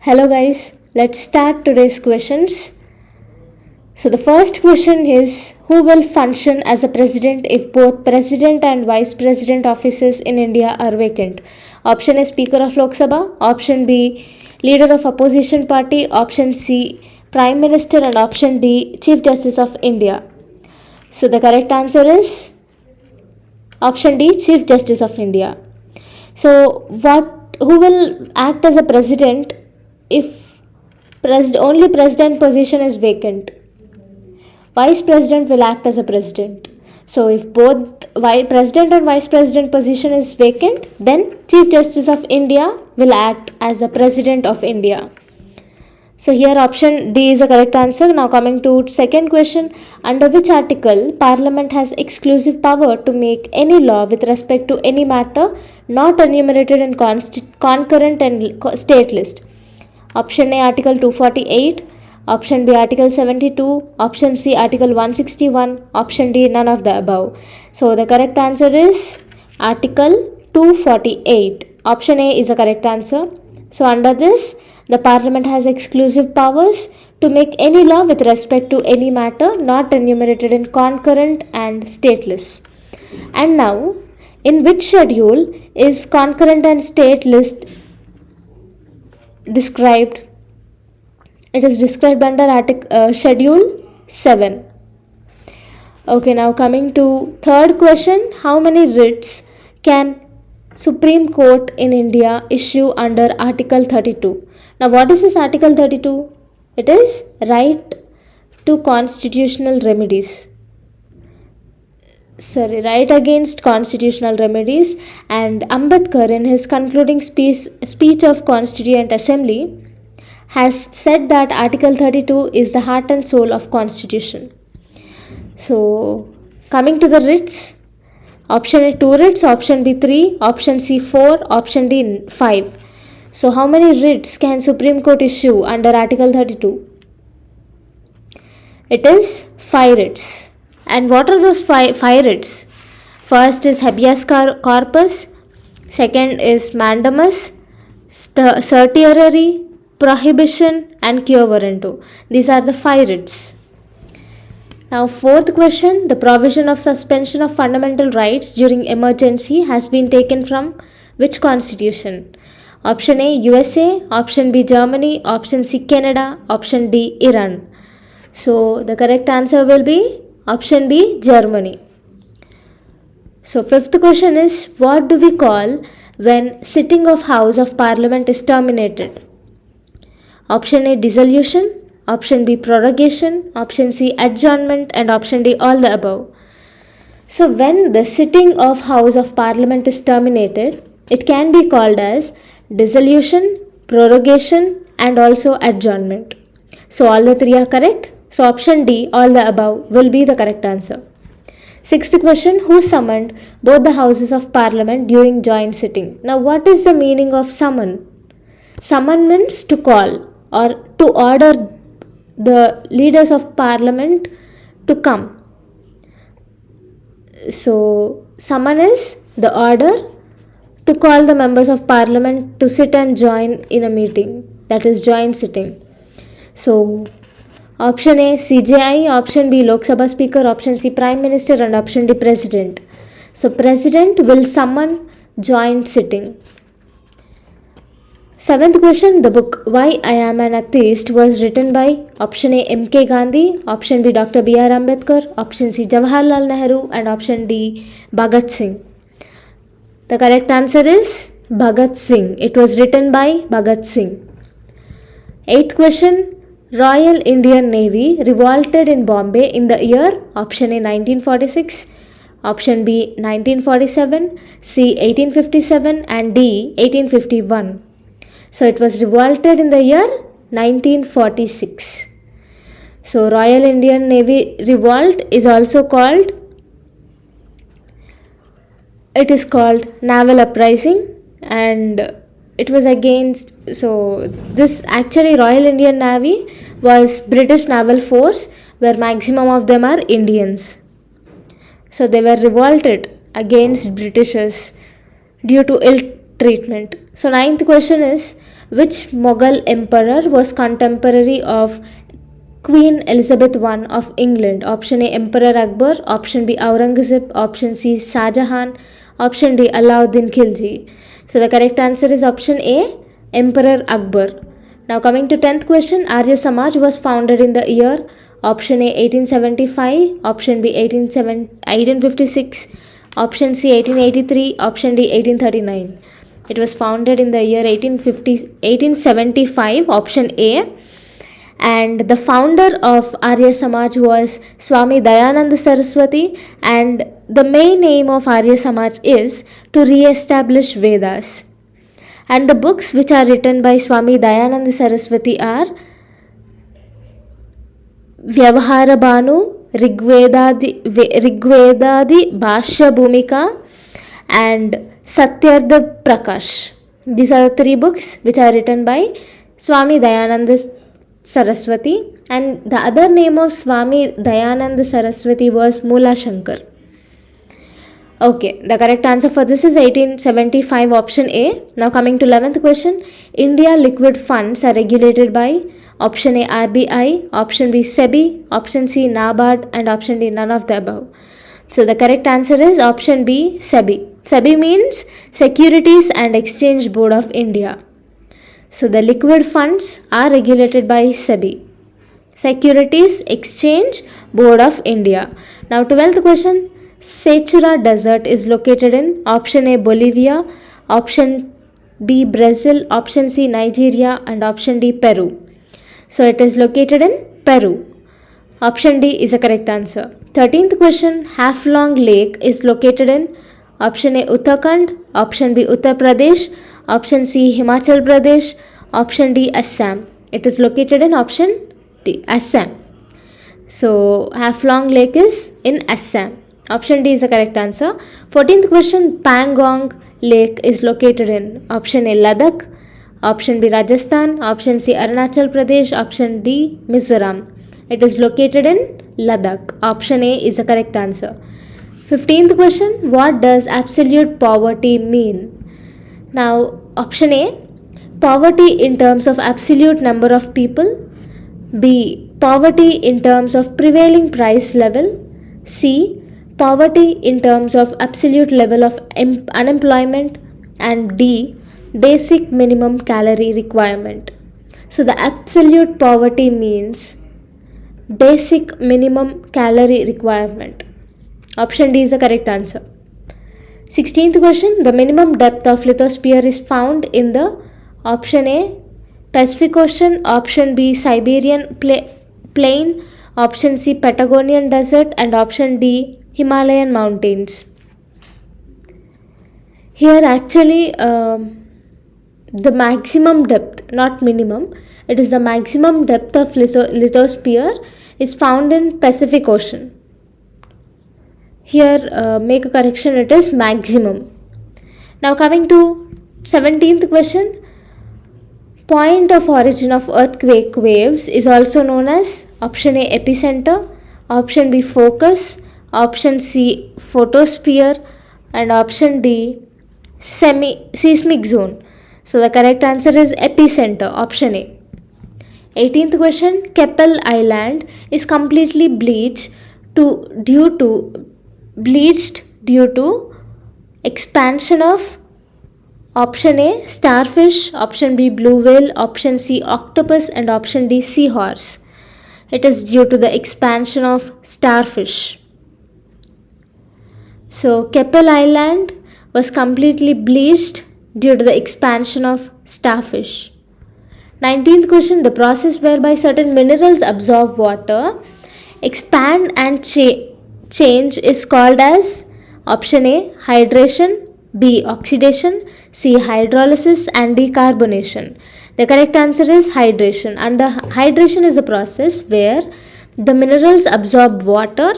Hello guys, let's start today's questions. So the first question is, who will function as a president if both president and vice president offices in India are vacant? Option A, Speaker of Lok Sabha. Option B, Leader of Opposition Party. Option C, Prime Minister. And option D, Chief Justice of India. So the correct answer is option D, Chief Justice of India. So who will act as a president if only president position is vacant? Vice president will act as a president. So if both president and vice president position is vacant, then Chief Justice of India will act as the president of India. So here option D is the correct answer. Now coming to second question, under which article Parliament has exclusive power to make any law with respect to any matter not enumerated in concurrent and state list? Option A, Article 248. Option B, Article 72. Option C, Article 161. Option D, none of the above. So the correct answer is Article 248. Option A is the correct answer. So under this, the Parliament has exclusive powers to make any law with respect to any matter not enumerated in concurrent and state list. And now, in which schedule is concurrent and state list described? It is described under Schedule 7. Okay, now coming to third question, how many writs can Supreme Court in India issue under Article 32? Now what is this Article 32? It is right to constitutional remedies. Right against constitutional remedies. And Ambedkar, in his concluding speech of Constituent Assembly, has said that Article 32 is the heart and soul of Constitution. So coming to the writs, option A 2 writs, option B 3, option C 4, option D 5. So how many writs can Supreme Court issue under Article 32? It is 5 writs. And what are those five writs? First is habeas corpus, second is mandamus, certiorari, prohibition and quo warranto. These are the 5 writs. Now fourth question, the provision of suspension of fundamental rights during emergency has been taken from which constitution? Option A, USA, option B, Germany, option C, Canada, option D, Iran. So the correct answer will be option B, Germany. So fifth question is, what do we call when sitting of House of Parliament is terminated? Option A, dissolution, option B, prorogation, option C, adjournment, and option D, all the above. So when the sitting of House of Parliament is terminated, it can be called as dissolution, prorogation, and also adjournment. So all the 3 are correct. So option D, all the above, will be the correct answer. Sixth question, who summoned both the Houses of Parliament during joint sitting? Now what is the meaning of summon? Summon means to call or to order the leaders of Parliament to come. So summon is the order to call the members of Parliament to sit and join in a meeting, that is joint sitting. So option A, CJI, option B, Lok Sabha Speaker, option C, Prime Minister, and option D, President. So President will summon joint sitting. Seventh question, the book Why I Am an Atheist was written by option A, M.K. Gandhi, option B, Dr. B.R. Ambedkar, option C, Jawaharlal Nehru, and option D, Bhagat Singh. The correct answer is Bhagat Singh. It was written by Bhagat Singh. Eighth question, Royal Indian Navy revolted in Bombay in the year option A 1946, option B 1947, C 1857, and D 1851. So it was revolted in the year 1946. So Royal Indian Navy revolt is also called, it is called naval uprising, and it was against, so this actually Royal Indian Navy was British naval force where maximum of them are Indians. So they were revolted against Britishers due to ill treatment. So ninth question is, Which Mughal emperor was contemporary of Queen Elizabeth I of England? Option A, Emperor Akbar. Option B, Aurangzeb. Option C, Shah Jahan. Option D, Alauddin Khilji. So the correct answer is option A, Emperor Akbar. Now coming to 10th question, Arya Samaj was founded in the year. Option A, 1875. Option B, 1856. Option C, 1883. Option D, 1839. It was founded in the year 1875. Option A. And the founder of Arya Samaj was Swami Dayananda Saraswati, and the main aim of Arya Samaj is to re-establish Vedas. And the books which are written by Swami Dayananda Saraswati are Vyavahara Bhanu, Rigvedadi Bhashya Bhumika, and Satyardha Prakash. These are the three books which are written by Swami Dayananda Saraswati, and the other name of Swami Dayananda Saraswati was Mula Shankar. Okay, the correct answer for this is 1875, option A. Now coming to 11th question, India liquid funds are regulated by option A, RBI, option B, SEBI, option C, NABARD, and option D, none of the above. So the correct answer is option B, SEBI. SEBI means Securities and Exchange Board of India. So the liquid funds are regulated by SEBI, Securities Exchange Board of India. Now 12th question, Sechura Desert is located in option A, Bolivia, option B, Brazil, option C, Nigeria, and option D, Peru. So it is located in Peru. Option D is a correct answer. 13th question, Haflong Lake is located in option A, Uttarakhand, option B, Uttar Pradesh, option C, Himachal Pradesh, option D, Assam. It is located in option D, Assam. So Haflong Lake is in Assam. Option D is the correct answer. 14th question, Pangong Lake is located in option A, Ladakh, option B, Rajasthan, option C, Arunachal Pradesh, option D, Mizoram. It is located in Ladakh. Option A is the correct answer. 15th question, what does absolute poverty mean? Now, option A, poverty in terms of absolute number of people. B, poverty in terms of prevailing price level. C, poverty in terms of absolute level of unemployment. And D, basic minimum calorie requirement. So the absolute poverty means basic minimum calorie requirement. Option D is the correct answer. 16th question, the minimum depth of lithosphere is found in the option A, Pacific Ocean, option B, Siberian plain, option C, Patagonian desert, and option D, Himalayan mountains. Here actually the maximum depth, not minimum, it is the maximum depth of lithosphere is found in Pacific Ocean. Here make a correction, it is maximum. Now coming to 17th question, point of origin of earthquake waves is also known as option A, epicenter, option B, focus, option C, photosphere, and option D, seismic zone. So the correct answer is epicenter, option A. 18th question, Keppel Island is completely bleached due to expansion of option A, starfish, option B, blue whale, option C, octopus, and option D, seahorse. It is due to the expansion of starfish. So Keppel Island was completely bleached due to the expansion of starfish. 19th question, the process whereby certain minerals absorb water, expand and change is called as option A, hydration, B, oxidation, C, hydrolysis, and D, carbonation. The correct answer is hydration. And hydration is a process where the minerals absorb water,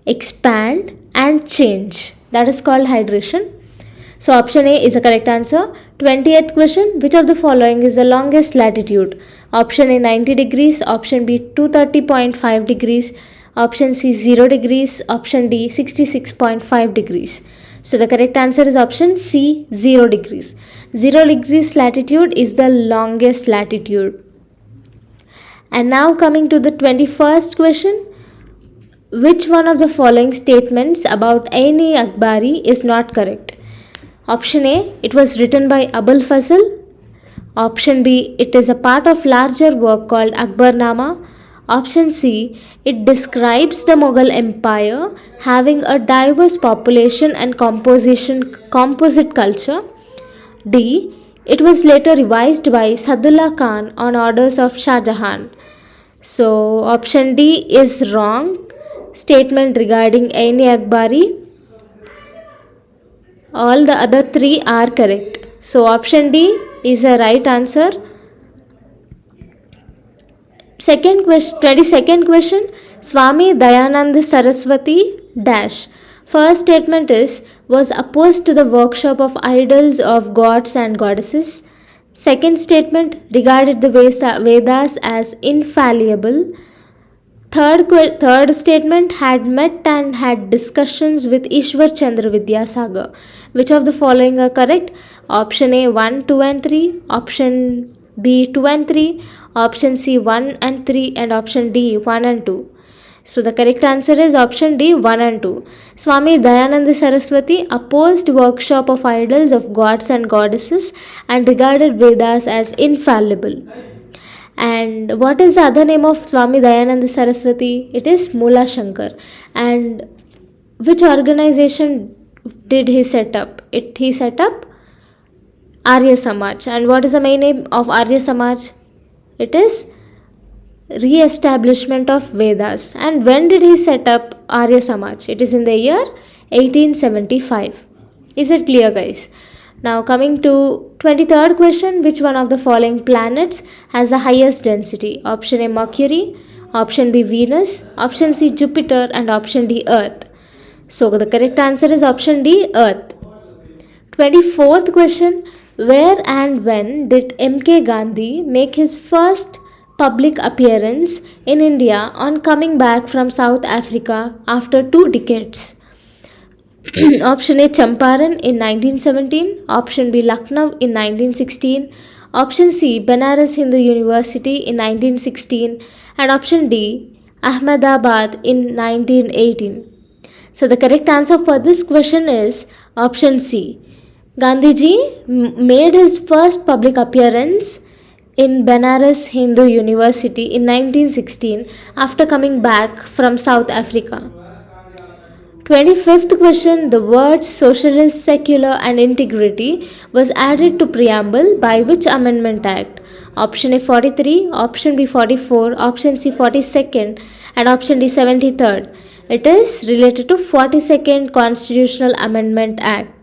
expand and change. That is called hydration. So option A is the correct answer. 20th question, which of the following is the longest latitude? Option A, 90 degrees, option B, 230.5 degrees, option C, 0 degrees, option D, 66.5 degrees. So the correct answer is option C, 0 degrees. 0 degrees latitude is the longest latitude. And now coming to the 21st question. Which one of the following statements about Ain-e Akbari is not correct? Option A, it was written by Abul Fazl. Option B, it is a part of larger work called Akbarnama. Option C, it describes the Mughal Empire having a diverse population and composite culture. D, it was later revised by Sadullah Khan on orders of Shah Jahan. So option D is wrong statement regarding Ain-e Akbari. All the other three are correct. So option D is the right answer. 22nd question. Swami Dayanand Saraswati dash. First statement was opposed to the worship of idols of gods and goddesses. Second statement regarded the Vedas as infallible. Third statement had met and had discussions with Ishwar Chandra Vidyasagar. Which of the following are correct? Option A 1, 2 and 3, option B 2 and 3, option C 1 and 3 and option D 1 and 2. So the correct answer is option D 1 and 2. Swami Dayananda Saraswati opposed worship of idols of gods and goddesses and regarded Vedas as infallible. And what is the other name of Swami Dayananda Saraswati? It is Mula Shankar. And which organization did he set up? He set up Arya Samaj. And what is the main name of Arya Samaj? It is Re-establishment of Vedas. And when did he set up Arya Samaj? It is in the year 1875. Is it clear, guys? Now coming to 23rd question. Which one of the following planets has the highest density? Option A Mercury, option B Venus, option C Jupiter and option D Earth. So the correct answer is option D Earth. 24th question. Where and when did M.K. Gandhi make his first public appearance in India on coming back from South Africa after 2 decades? Option A Champaran in 1917, option B Lucknow in 1916, option C Banaras Hindu University in 1916 and option D Ahmedabad in 1918. So the correct answer for this question is option C. Gandhiji made his first public appearance in Banaras Hindu University in 1916 after coming back from South Africa. 25th question. The words socialist, secular and integrity was added to preamble by which Amendment Act? Option A 43, option B 44, option C 42nd and option D 73rd. It is related to 42nd Constitutional Amendment Act.